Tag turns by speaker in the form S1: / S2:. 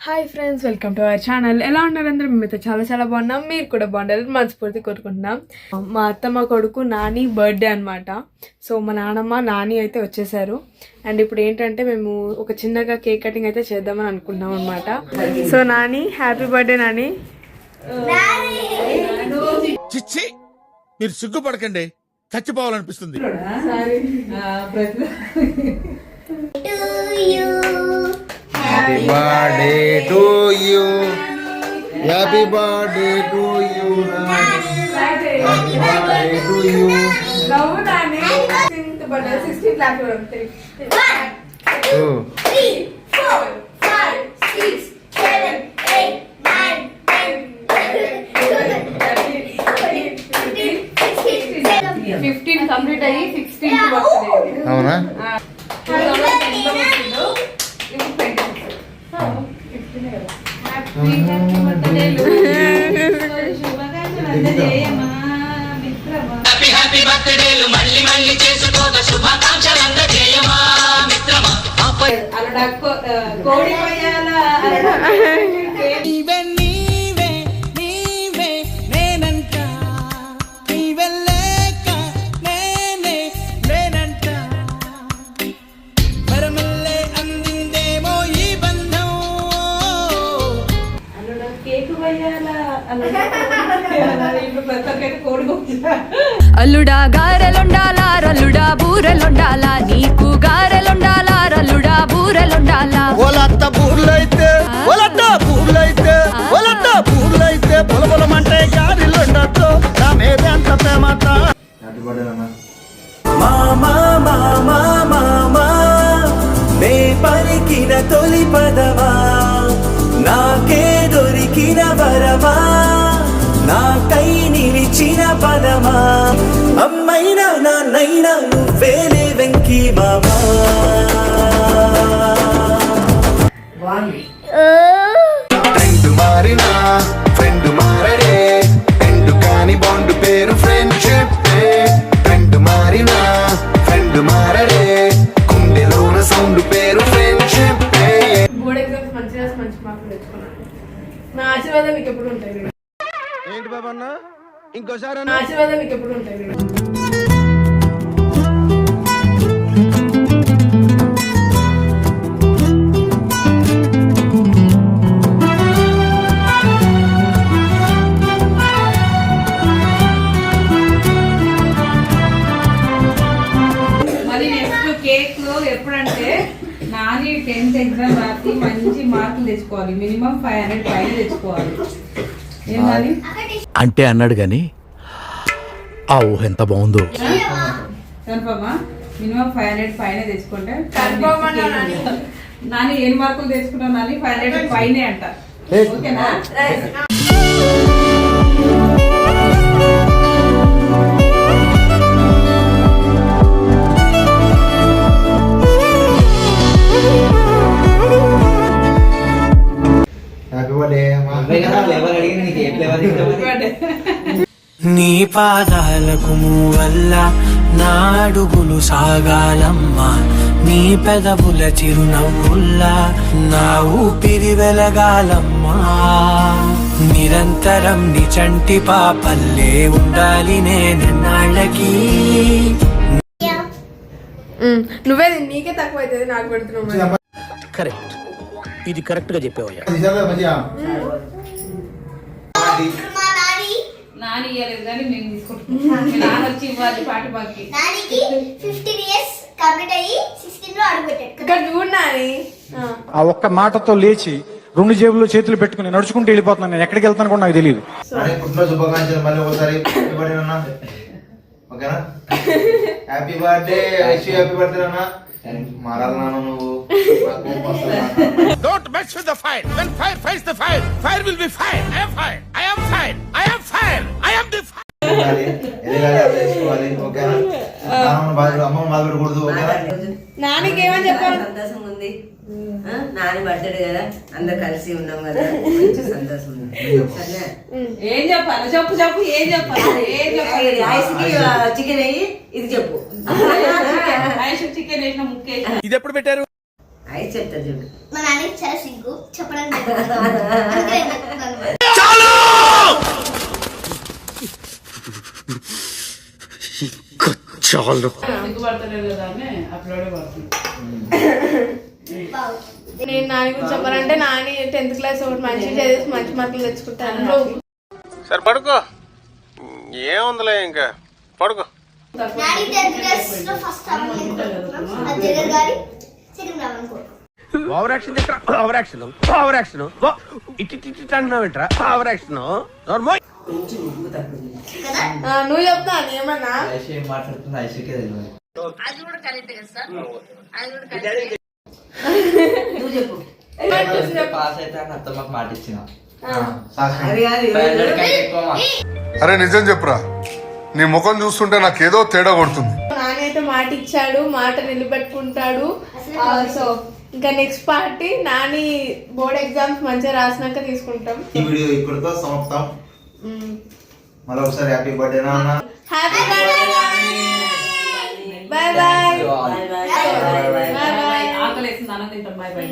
S1: Hi friends, welcome to our channel. ఎలా ఉన్నారు అందరూ? మేమైతే చాలా చాలా బాగున్నాం. మీరు కూడా బాగుండాలని మనస్ఫూర్తి కోరుకుంటున్నాం. మా అత్తమ్మ కొడుకు నాని బర్త్డే అనమాట. సో మా నాన్నమ్మ నాని అయితే వచ్చేసారు. అండ్ ఇప్పుడు ఏంటంటే మేము ఒక చిన్నగా కేక్ కటింగ్ అయితే చేద్దామని అనుకుంటున్నాం అనమాట. So Nani, happy birthday Nani.
S2: చిచ్చి, మీరు సిగ్గుపడకండి, చచ్చిపోవాలనిపిస్తుంది.
S3: Happy birthday to you. Happy birthday to you. Happy birthday to you.
S1: Love Nani. 16th birthday, 16th class.
S3: 2,
S4: 3, 4, 5, 6, 7, 8, 9, 10, 11,
S1: 15 complete అయ్యి 16th బర్త్డే.
S3: అవునా?
S5: హ్యాపీ బర్త్డేలు మళ్ళీ మళ్ళీ చేసుకోగా శుభాకాంక్షలు అందజేయమా మిత్రమా.
S6: అలా కోడి పోయాల
S5: నీవే నీవే నీవే నేనంట, నీవే లేక నేనే నేనంట, పరమల్లే అందిందేమో ఈ బంధం.
S6: అలా కేకు పోయాల కోడి పోయా.
S7: అల్లుడా గారెలుండాలా, రల్లుడా బూరెలుండాలా, నీకు గారెలుండాలా, రల్లుడా బూరెలుండాలా.
S2: ఒలత్త బూర్లైతే పొలపొలమంటే గారిలో ఉండొచ్చు, నా మీద ఎంత ప్రేమత.
S3: హ్యాపీ బర్త్డే అన్న.
S8: మామా మామా మామా నే పలికిన తొలి పదమా, నాకే దొరికిన వరమా, నాకై నిలిచిన పదమా, అమ్మైనా నాన్నైనా నువ్వేలే వెంకీ మామా.
S3: ట్రెండ్ మారినా ఫ్రెండ్ మారడే, ట్రెండ్ కాని బాండ్ పేరు ఫ్రెండ్షిప్. ట్రెండ్ మారినా ఫ్రెండ్ మారడే, గుండెలోన సౌండ్ పేరు ఫ్రెండ్షిప్.
S1: బోర్డ్ ఎగ్జామ్స్ మంచిగా మంచి మార్కులు తెచ్చుకున్నాను. నా ఆశీర్వాదం మీకు ఎప్పుడు ఉంటాయి.
S2: ఏంటి బాబా అన్న, ఇంకోసారి
S1: నా ఆశీర్వాదం మీకు ఎప్పుడు ఉంటాయి.
S6: మరి నెక్స్ట్ కేక్ ఎప్పుడంటే నాని 10th ఎగ్జామ్ రాసి మంచి మార్కులు తెచ్చుకోవాలి. మినిమం 500 పైన తెచ్చుకోవాలి. ఏం నాని?
S2: అంటే అన్నాడు గాని ఆ ఊహ ఎంత బాగుందో.
S6: కన్ఫర్మా? మినిమం 500 పైన తెచ్చుకుంటే
S1: కన్ఫర్మ్ అన్నా నాని?
S6: నాని ఏం మార్కులు తెచ్చుకుంటావు నాని? 500 పైనే అంట. ఓకేనా?
S3: హ్యాపీ బర్త్డే అమ్మా.
S8: నీ పాదాలకు వల్ల నా అడుగులు సాగాలమ్మా, నీ పెదవుల చిరునవ్వుల్లా నా ఊపిరి వెలగాలమ్మా, నిరంతరం నీ చంటి పాపల్లే ఉండాలి నేనెన్నాళ్ళకి.
S1: నువ్వే నీకే తక్కువ అవుతుంది, నాకు పెడుతున్నావు.
S2: కరెక్ట్, ఇది కరెక్ట్ గా చెప్పావయ్యా.
S3: మంచిగా
S4: మా నాని
S6: నాని ఇయ్యలేదు కానీ మేము తీసుకుంటున్నాం. నాన్న వచ్చి ఇవ్వాలి పాటి బాకి.
S4: నానికి 15 ఇయర్స్ కంప్లీట్ అయ్యి 16 లో అడుగు పెట్టాడు.
S1: ఇక్కడ చూడు నాని.
S9: ఆ ఒక్క మాటతో లేచి 2 జేబుల్లో చేతులు పెట్టుకుని నడుచుకుంటూ వెళ్ళిపోతున్నాను. నేను ఎక్కడికి వెళ్తాను కూడా నాకు తెలియదు.
S3: పుట్టిన శుభాకాంక్షలు మళ్ళీ ఒకసారి. హ్యాపీ బర్త్డే అన్న. ఓకేనా? Happy birthday, wish you happy birthday అన్న. మారాలన్నా నువ్వు.
S2: Don't mess with the fire. When fire fights the fire, fire will be fire. I am fire. I am fire. I am fire. I am the fire.
S3: ఎదగాలి, అర్థం చేసుకోవాలి. ఓకేనా? నాన్నమ్మ బాధ, అమ్మమ్మ బాధ పెట్టకూడదు. ఓకేనా?
S1: నానికి ఏమని చెప్పాలి?
S10: సంతోషం ఉంది. నాని బర్త్డే కదా, అందరు కలిసి ఉన్నాం కదా, మంచి సంతోషం ఉంది. సరేనా?
S6: ఏం చెప్పాలి? చెప్పు చెప్పు. ఏం చెప్పాలి? ఏం చెప్పాలి?
S10: ఐస్కి చికెన్ అయ్యి ఇది చెప్పు.
S6: చికెన్ వేసిన ముక్కే.
S2: ఇది ఎప్పుడు పెట్టారు?
S10: అయి చెప్తా చూడు.
S4: మా నాన్నకి చాలా సిగ్గు చెప్పడానికి అందుకే నేను చెప్తున్నాను.
S6: సిగ్గుపడతలేదు కదా అని అప్లోడే పడుతుంది.
S1: నేను నాని గురించి చెప్పాలంటే నాని 10th క్లాస్ ఒకటి మంచిగా చదివేసి మంచి మార్కులు తెచ్చుకుంటాను.
S2: సరే పడుకో, ఏముందిలే ఇంకా పడుకో.
S4: నాని 10th క్లాస్ లో ఫస్ట్ రావాలనుకుంటున్నాం. అది జగన్ గారి సెకండ్ రావాలనుకుంటున్నాం.
S2: Over action over action over action ఇటు అంటున్నావు ఏంట్రా? ఓవర్ యాక్షన్
S10: కొంచెం ఉప్పు తక్కువ ఉంది.
S4: కదా
S1: నువ్వు చెప్తా ఏమన్నా
S3: ఏం మాట్లాడుతుంది ఐశ్వర్యకే తెలియదు.
S10: నువ్వు చెప్పు.
S3: పాస్ అయితే అని అత్తమ్మకి మాట ఇచ్చిన.
S10: అది కాదు
S2: అరే నిజం చెప్పురా, నీ ముఖం చూస్తుంటే నాకేదో తేడా కొడుతుంది.
S1: నాని అయితే మాట ఇచ్చాడు, మాట నిలబెట్టుకుంటాడు. సో ఇంకా next party Nani board exams మంచిగా రాసినాక తీసుకుంటాం.
S3: ఈ వీడియో ఇక్కడితో సమాప్తం. మళ్ళీ ఒకసారి హ్యాపీ బర్త్డే నాన్న.
S1: Happy birthday bye bye.
S10: Bye bye.
S6: ఆకలేసింది, అన్నం తింటాం. Bye bye.